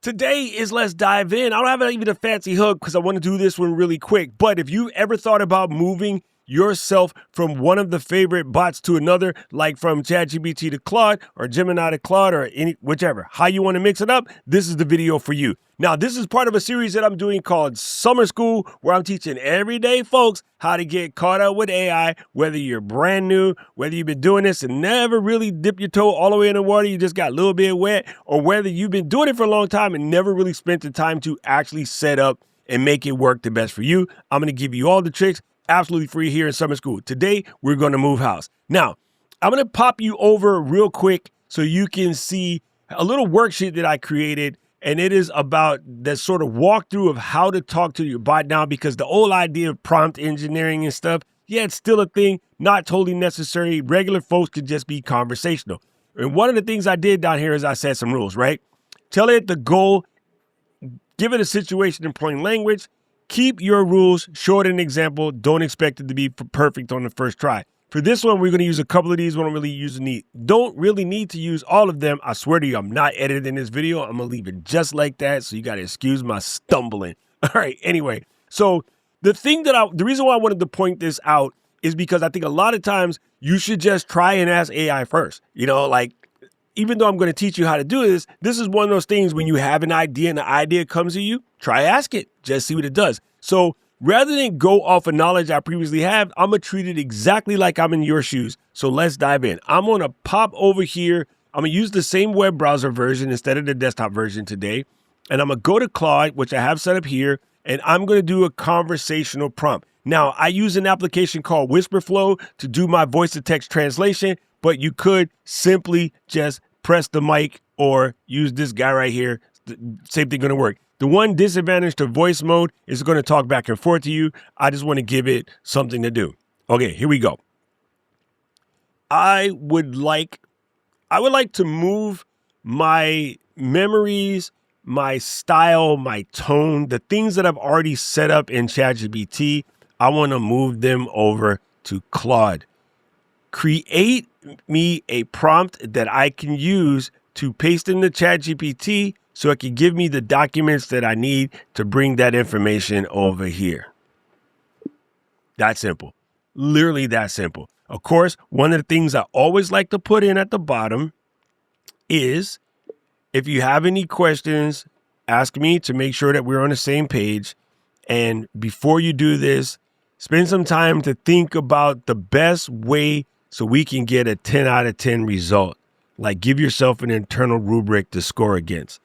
Today is Let's Dive In. I don't have even a fancy hook because I want to do this one really quick. But if you ever thought about moving yourself from one of the favorite bots to another, like from ChatGPT to Claude or Gemini to Claude or whichever, how you want to mix it up, this is the video for you. Now, this is part of a series that I'm doing called Summer School, where I'm teaching everyday folks how to get caught up with AI, whether you're brand new, whether you've been doing this and never really dipped your toe all the way in the water, you just got a little bit wet, or whether you've been doing it for a long time and never really spent the time to actually set up and make it work the best for you. I'm going to give you all the tricks absolutely free here in Summer School. Today, we're going to move house. Now, I'm going to pop you over real quick so you can see a little worksheet that I created. And it is about that sort of walkthrough of how to talk to your bot now, because the old idea of prompt engineering and stuff, yeah, it's still a thing, not totally necessary. Regular folks could just be conversational. And one of the things I did down here is I set some rules, right? Tell it the goal, give it a situation in plain language, keep your rules short and example. Don't expect it to be perfect on the first try. For this one, we're going to use a couple of these. We don't really need to use all of them. I swear to you, I'm not editing this video. I'm going to leave it just like that. So you got to excuse my stumbling. All right. Anyway, so the reason why I wanted to point this out is because I think a lot of times you should just try and ask AI first. Even though I'm going to teach you how to do this is one of those things when you have an idea and the idea comes to you, try ask it, just see what it does. So rather than go off of knowledge I previously have, I'm going to treat it exactly like I'm in your shoes. So let's dive in. I'm going to pop over here. I'm going to use the same web browser version instead of the desktop version today. And I'm going to go to Claude, which I have set up here, and I'm going to do a conversational prompt. Now, I use an application called WhisperFlow to do my voice-to-text translation, but you could simply just press the mic or use this guy right here. Same thing going to work. The one disadvantage to voice mode is going to talk back and forth to you. I just want to give it something to do. Okay, here we go. I would like to move my memories, my style, my tone, the things that I've already set up in ChatGPT. I want to move them over to Claude. Create me a prompt that I can use to paste into ChatGPT so it can give me the documents that I need to bring that information over here. That simple. Literally that simple. Of course, one of the things I always like to put in at the bottom is, if you have any questions, ask me to make sure that we're on the same page. And before you do this, spend some time to think about the best way so we can get a 10 out of 10 result. Like, give yourself an internal rubric to score against.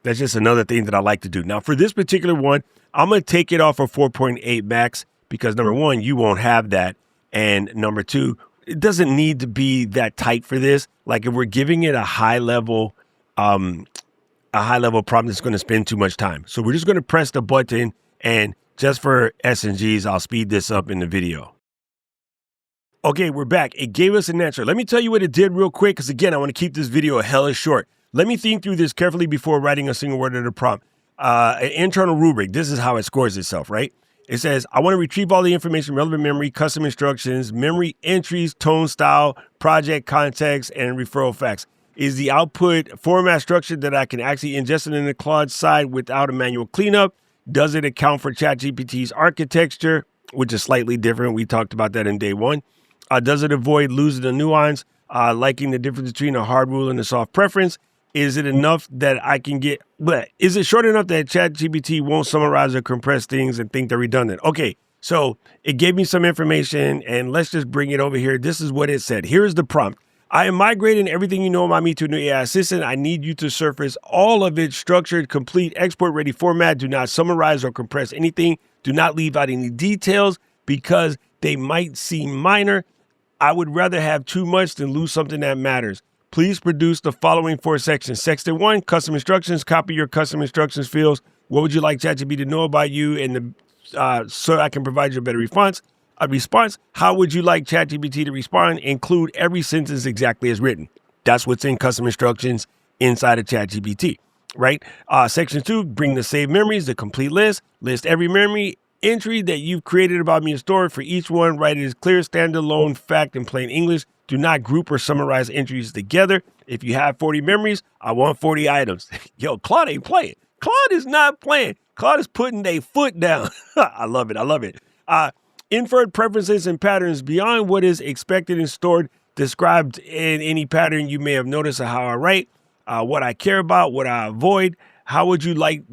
That's just another thing that I like to do. Now, for this particular one, I'm going to take it off of 4.8 max because, number one, you won't have that. And number two, it doesn't need to be that tight for this. Like, if we're giving it a high level prompt, that's going to spend too much time. So we're just going to press the button, and just for S&Gs, I'll speed this up in the video. Okay, we're back. It gave us an answer. Let me tell you what it did real quick, because again, I want to keep this video hella short. Let me think through this carefully before writing a single word of the prompt. An internal rubric. This is how it scores itself, right? It says, I want to retrieve all the information, relevant memory, custom instructions, memory entries, tone, style, project context, and referral facts. Is the output format structured that I can actually ingest it in the Claude side without a manual cleanup? Does it account for ChatGPT's architecture, which is slightly different? We talked about that in day one. Does it avoid losing the nuance, liking the difference between a hard rule and a soft preference? Is it enough that I can get, but is it short enough that ChatGPT won't summarize or compress things and think they're redundant? Okay, so it gave me some information, and let's just bring it over here. This is what it said. Here's the prompt. I am migrating everything you know about me to a new AI assistant. I need you to surface all of its structured, complete, export-ready format. Do not summarize or compress anything. Do not leave out any details because they might seem minor. I would rather have too much than lose something that matters. Please produce the following 4 sections. Section 1, custom instructions. Copy your custom instructions fields. What would you like ChatGPT to know about you, and so I can provide you a better response? How would you like ChatGPT to respond? Include every sentence exactly as written. That's what's in custom instructions inside of ChatGPT, right? Section 2, bring the saved memories, the complete list. List every memory entry that you've created about me and stored. For each one, write it as clear, standalone fact in plain English. Do not group or summarize entries together. If you have 40 memories, I want 40 items. Yo, Claude ain't playing. Claude is not playing. Claude is putting their foot down. I love it. I love it. Inferred preferences and patterns beyond what is expected and stored, described in any pattern you may have noticed of how I write, what I care about, what I avoid, how would you like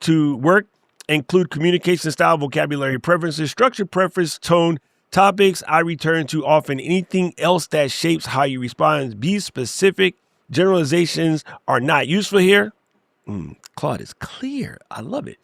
to work, include communication style, vocabulary preferences, structure preference, tone, topics I return to often, anything else that shapes how you respond. Be specific. Generalizations are not useful here. Claude is clear. I love it.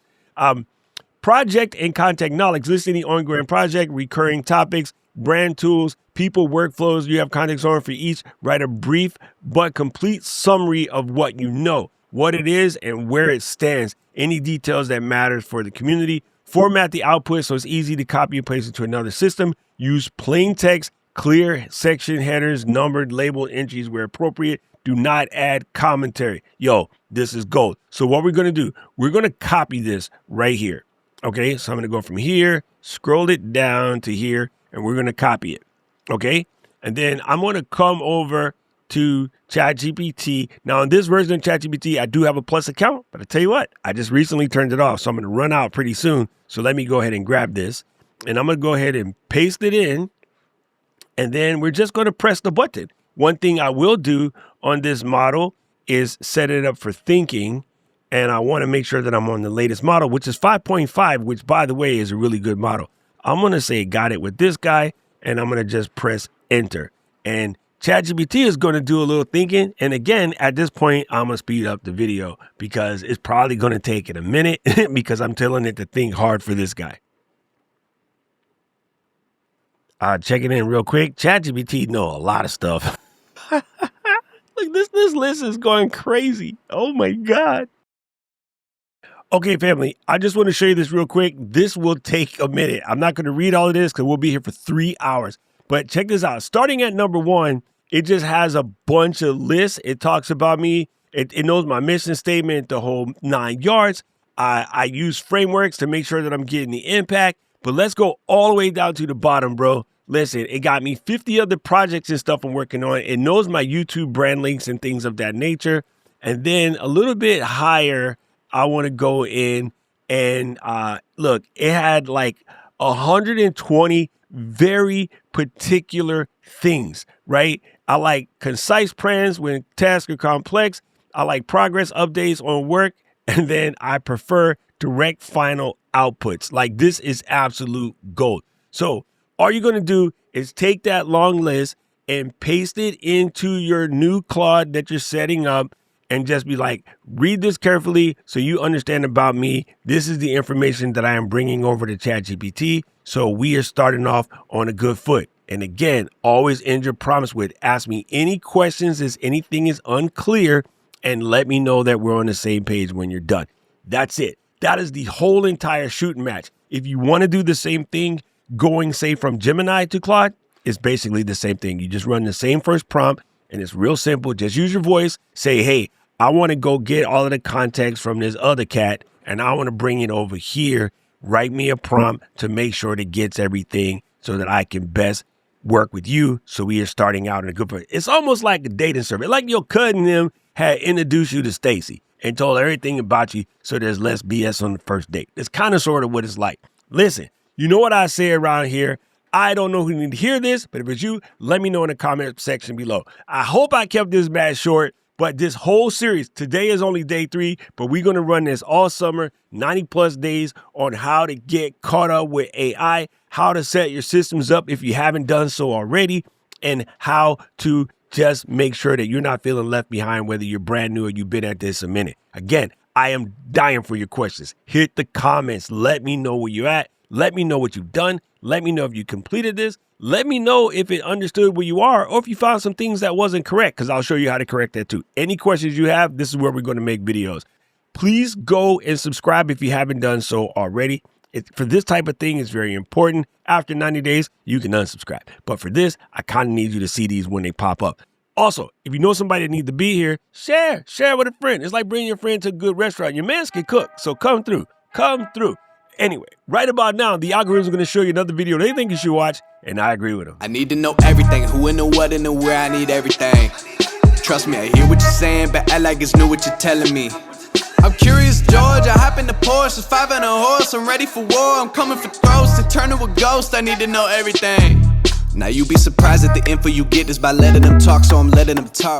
Project and contact knowledge, list any ongoing project, recurring topics, brand tools, people, workflows you have context on for each. Write a brief but complete summary of what you know, what it is, and where it stands. Any details that matters for the community. Format the output so it's easy to copy and paste into another system. Use plain text, clear section headers, numbered, labeled entries where appropriate. Do not add commentary. Yo, this is gold. So what we're going to do, we're going to copy this right here. Okay, so I'm going to go from here, scroll it down to here, and we're going to copy it. Okay, and then I'm going to come over to ChatGPT. Now, in this version of ChatGPT, I do have a Plus account, but I tell you what, I just recently turned it off, so I'm going to run out pretty soon. So let me go ahead and grab this, and I'm going to go ahead and paste it in, and then we're just going to press the button. One thing I will do on this model is set it up for thinking. And I want to make sure that I'm on the latest model, which is 5.5, which, by the way, is a really good model. I'm going to say got it with this guy, and I'm going to just press enter. And ChatGPT is going to do a little thinking. And again, at this point, I'm going to speed up the video because it's probably going to take it a minute because I'm telling it to think hard for this guy. Check it in real quick. ChatGPT know a lot of stuff. Like this list is going crazy. Oh, my God. Okay, family, I just want to show you this real quick. This will take a minute. I'm not going to read all of this because we'll be here for 3 hours. But check this out. Starting at number 1, it just has a bunch of lists. It talks about me. It knows my mission statement, the whole 9 yards. I use frameworks to make sure that I'm getting the impact. But let's go all the way down to the bottom, bro. Listen, it got me 50 other projects and stuff I'm working on. It knows my YouTube brand links and things of that nature. And then a little bit higher, I want to go in and look, it had like 120 very particular things, right? I like concise plans when tasks are complex. I like progress updates on work. And then I prefer direct final outputs. Like this is absolute gold. So all you're going to do is take that long list and paste it into your new Claude that you're setting up. And just be like, read this carefully so you understand about me. This is the information that I am bringing over to ChatGPT. So we are starting off on a good foot. And again, always end your promise with ask me any questions if anything is unclear and let me know that we're on the same page when you're done. That's it. That is the whole entire shooting match. If you want to do the same thing, going say from Gemini to Claude, it's basically the same thing. You just run the same first prompt and it's real simple. Just use your voice. Say, hey, I want to go get all of the context from this other cat and I want to bring it over here. Write me a prompt to make sure that it gets everything so that I can best work with you. So we are starting out in a good place. It's almost like a dating survey, like your cousin them had introduced you to Stacy and told everything about you so there's less BS on the first date. It's kind of sort of what it's like. Listen, you know what I say around here? I don't know who need to hear this, but if it's you, let me know in the comment section below. I hope I kept this match short. But this whole series, today is only day 3, but we're going to run this all summer, 90 plus days on how to get caught up with AI, how to set your systems up if you haven't done so already, and how to just make sure that you're not feeling left behind, whether you're brand new or you've been at this a minute. Again, I am dying for your questions. Hit the comments. Let me know where you're at. Let me know what you've done. Let me know if you completed this. Let me know if it understood where you are or if you found some things that wasn't correct, because I'll show you how to correct that too. Any questions you have, this is where we're going to make videos. Please go and subscribe if you haven't done so already. For this type of thing, it's very important. After 90 days, you can unsubscribe. But for this, I kind of need you to see these when they pop up. Also, if you know somebody that needs to be here, share with a friend. It's like bringing your friend to a good restaurant. Your man can cook, so come through. Anyway, right about now, the algorithm is going to show you another video they think you should watch, and I agree with them. I need to know everything, who and the what and the where, I need everything. Trust me, I hear what you're saying, but act like it's new what you're telling me. I'm curious George, I hop in the Porsche, it's 5 and a horse, I'm ready for war, I'm coming for throats, to turn to a ghost, I need to know everything. Now you be surprised at the info you get is by letting them talk, so I'm letting them talk.